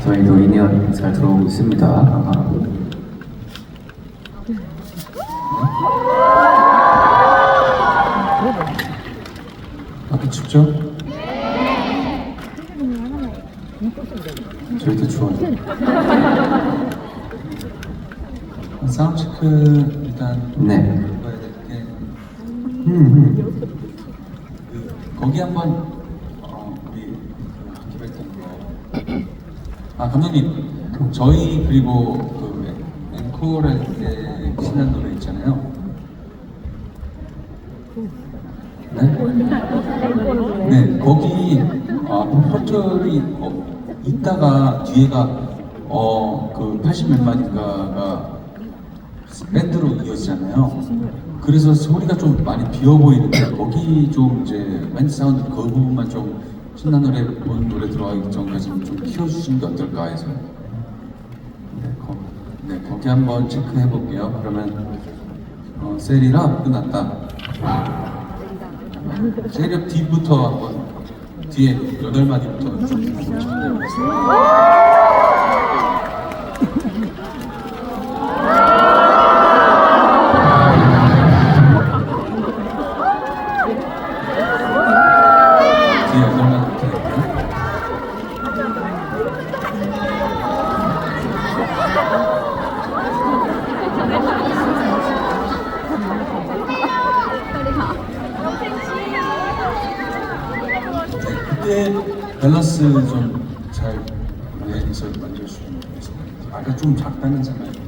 저희도 2년 잘 들어오고 있습니다. 밖에 춥죠? 저희도 추워요. 사운드 체크 일단 네. 해봐야 될 게 거기 한번 우리 기획했던 거 감독님 저희 그리고 그 앵콜할 때 신난 노래 있잖아요. 네? 네, 거기 포털이 있다가 뒤에가 그 80몇 마디가가 밴드로 이어지잖아요. 그래서 소리가 좀 많이 비어 보이는데 거기 좀 이제 밴드 사운드 그 부분만 좀 신난 노래 본 노래 들어가기 전까지 좀 키워주시는 게 어떨까 해서 네, 거기 한번 체크해 볼게요. 그러면 세리라 끝났다. 세리라 D부터 한번 뒤에 8마디부터 좀 해보겠습니다. 뒤에 8마디부터 할게요. 그때 밸런스 좀 잘 해서 만들어주시면 좋겠습니다. 아까 좀 작다는 생각이.